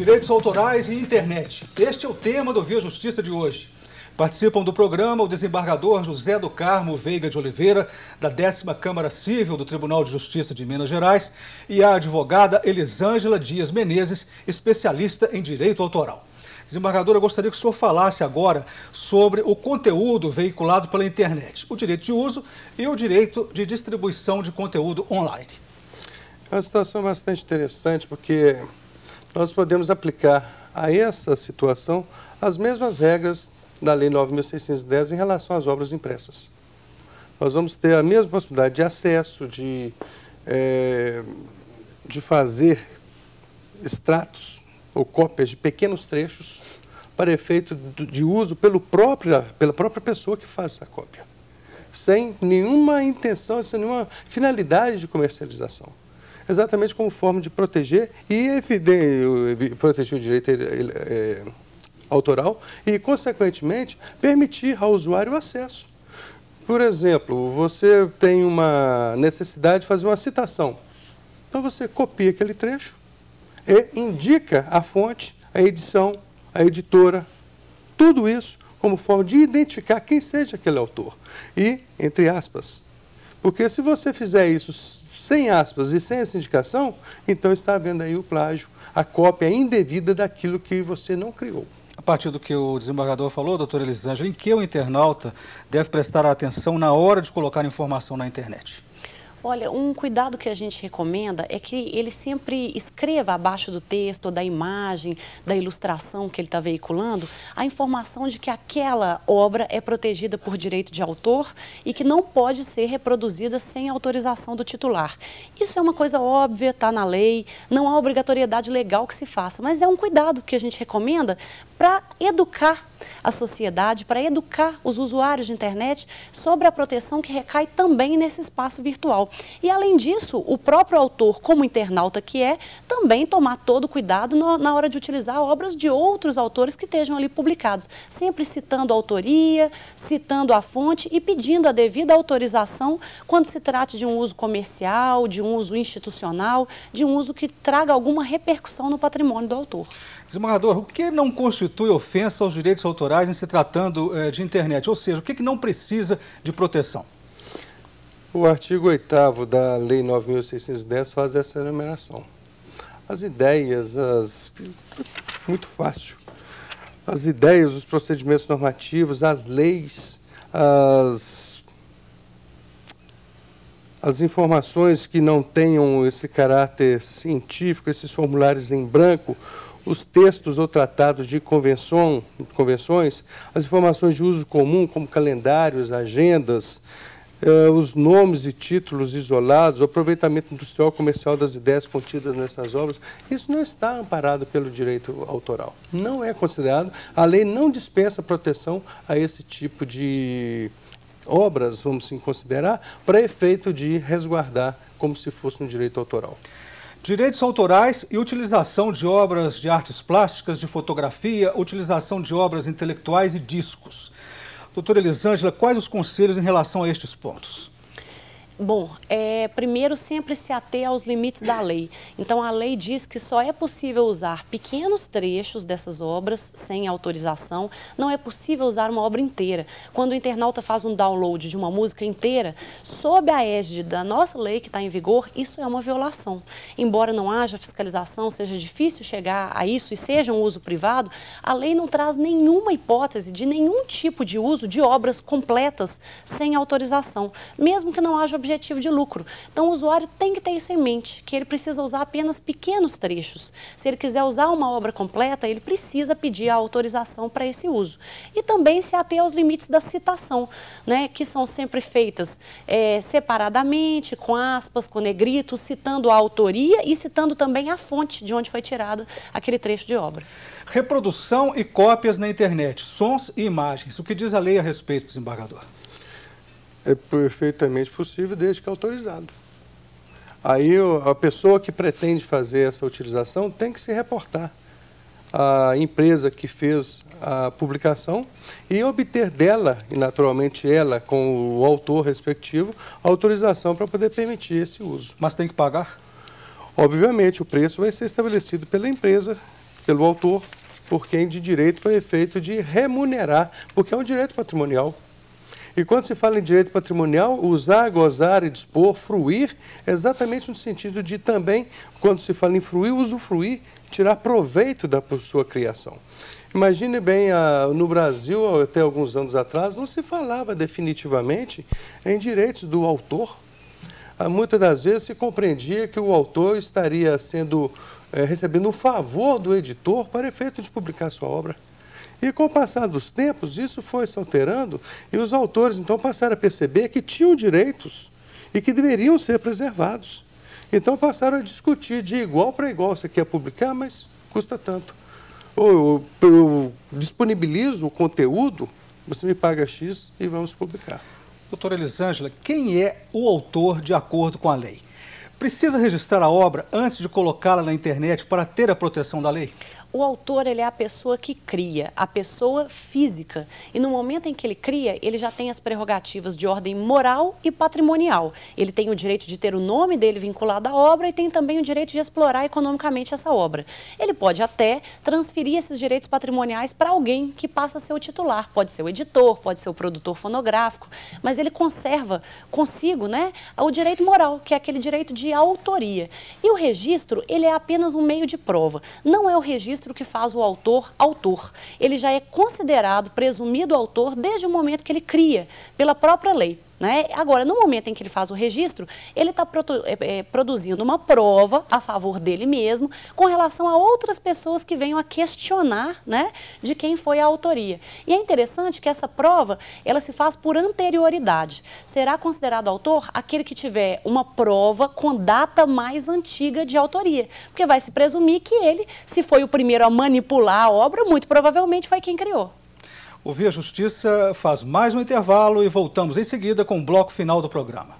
Direitos autorais e internet. Este é o tema do Via Justiça de hoje. Participam do programa o desembargador José do Carmo Veiga de Oliveira, da 10ª Câmara Civil do Tribunal de Justiça de Minas Gerais, e a advogada Elisângela Dias Menezes, especialista em direito autoral. Desembargadora, eu gostaria que o senhor falasse agora sobre o conteúdo veiculado pela internet, o direito de uso e o direito de distribuição de conteúdo online. É uma situação bastante interessante, porque nós podemos aplicar a essa situação as mesmas regras da Lei 9.610 em relação às obras impressas. Nós vamos ter a mesma possibilidade de acesso, de fazer extratos ou cópias de pequenos trechos para efeito de uso pela própria pessoa que faz essa cópia, sem nenhuma intenção, sem nenhuma finalidade de comercialização. Exatamente como forma de proteger proteger o direito autoral e, consequentemente, permitir ao usuário o acesso. Por exemplo, você tem uma necessidade de fazer uma citação. Então, você copia aquele trecho e indica a fonte, a edição, a editora, tudo isso como forma de identificar quem seja aquele autor. E, entre aspas, porque se você fizer isso sem aspas e sem essa indicação, então está havendo aí o plágio, a cópia indevida daquilo que você não criou. A partir do que o desembargador falou, doutora Elisângela, em que o internauta deve prestar atenção na hora de colocar informação na internet? Olha, um cuidado que a gente recomenda é que ele sempre escreva abaixo do texto, ou da imagem, da ilustração que ele está veiculando, a informação de que aquela obra é protegida por direito de autor e que não pode ser reproduzida sem autorização do titular. Isso é uma coisa óbvia, está na lei, não há obrigatoriedade legal que se faça, mas é um cuidado que a gente recomenda para educar a sociedade, para educar os usuários de internet sobre a proteção que recai também nesse espaço virtual. E, além disso, o próprio autor, como internauta que é, também tomar todo o cuidado na hora de utilizar obras de outros autores que estejam ali publicados, sempre citando a autoria, citando a fonte e pedindo a devida autorização quando se trate de um uso comercial, de um uso institucional, de um uso que traga alguma repercussão no patrimônio do autor. Desembargador, o que não constitui ofensa aos direitos autorais em se tratando de internet? Ou seja, o que não precisa de proteção? O artigo 8º da Lei 9.610 faz essa enumeração. As ideias, muito fácil, as ideias, os procedimentos normativos, as leis, as informações que não tenham esse caráter científico, esses formulários em branco, os textos ou tratados de convenções, as informações de uso comum, como calendários, agendas, os nomes e títulos isolados, o aproveitamento industrial comercial das ideias contidas nessas obras, isso não está amparado pelo direito autoral. Não é considerado, a lei não dispensa proteção a esse tipo de obras, vamos assim considerar, para efeito de resguardar como se fosse um direito autoral. Direitos autorais e utilização de obras de artes plásticas, de fotografia, utilização de obras intelectuais e discos. Doutora Elisângela, quais os conselhos em relação a estes pontos? Bom, primeiro sempre se ater aos limites da lei. Então, a lei diz que só é possível usar pequenos trechos dessas obras sem autorização, não é possível usar uma obra inteira. Quando o internauta faz um download de uma música inteira, sob a égide da nossa lei que está em vigor, isso é uma violação. Embora não haja fiscalização, seja difícil chegar a isso e seja um uso privado, a lei não traz nenhuma hipótese de nenhum tipo de uso de obras completas sem autorização, mesmo que não haja objetivo de lucro. Então, o usuário tem que ter isso em mente, que ele precisa usar apenas pequenos trechos. Se ele quiser usar uma obra completa, ele precisa pedir a autorização para esse uso. E também se ater aos limites da citação, né, que são sempre feitas separadamente, com aspas, com negritos, citando a autoria e citando também a fonte de onde foi tirada aquele trecho de obra. Reprodução e cópias na internet, sons e imagens. O que diz a lei a respeito, desembargador? É perfeitamente possível, desde que autorizado. Aí a pessoa que pretende fazer essa utilização tem que se reportar à empresa que fez a publicação e obter dela, e naturalmente ela, com o autor respectivo, a autorização para poder permitir esse uso. Mas tem que pagar? Obviamente, o preço vai ser estabelecido pela empresa pelo autor, por quem de direito para efeito de remunerar, porque é um direito patrimonial. E quando se fala em direito patrimonial, usar, gozar e dispor, fruir, é exatamente no sentido de também, quando se fala em fruir, usufruir, tirar proveito da sua criação. Imagine bem, no Brasil, até alguns anos atrás, não se falava definitivamente em direitos do autor. Muitas das vezes se compreendia que o autor estaria recebendo um favor do editor para efeito de publicar sua obra. E com o passar dos tempos, isso foi se alterando e os autores então passaram a perceber que tinham direitos e que deveriam ser preservados. Então passaram a discutir de igual para igual. Você quer publicar, mas custa tanto. Ou eu disponibilizo o conteúdo, você me paga X e vamos publicar. Doutora Elisângela, quem é o autor de acordo com a lei? Precisa registrar a obra antes de colocá-la na internet para ter a proteção da lei? O autor, ele é a pessoa que cria, a pessoa física. E no momento em que ele cria, ele já tem as prerrogativas de ordem moral e patrimonial. Ele tem o direito de ter o nome dele vinculado à obra e tem também o direito de explorar economicamente essa obra. Ele pode até transferir esses direitos patrimoniais para alguém que passa a ser o titular. Pode ser o editor, pode ser o produtor fonográfico, mas ele conserva consigo, né, o direito moral, que é aquele direito de autoria. E o registro, ele é apenas um meio de prova. Não é o registro que faz o autor autor. Ele já é considerado presumido autor desde o momento que ele cria, pela própria lei. Né? Agora, no momento em que ele faz o registro, ele está produzindo uma prova a favor dele mesmo com relação a outras pessoas que venham a questionar, né, de quem foi a autoria. E é interessante que essa prova, ela se faz por anterioridade. Será considerado autor aquele que tiver uma prova com data mais antiga de autoria, porque vai se presumir que ele, se foi o primeiro a manipular a obra, muito provavelmente foi quem criou. O Via Justiça faz mais um intervalo e voltamos em seguida com o bloco final do programa.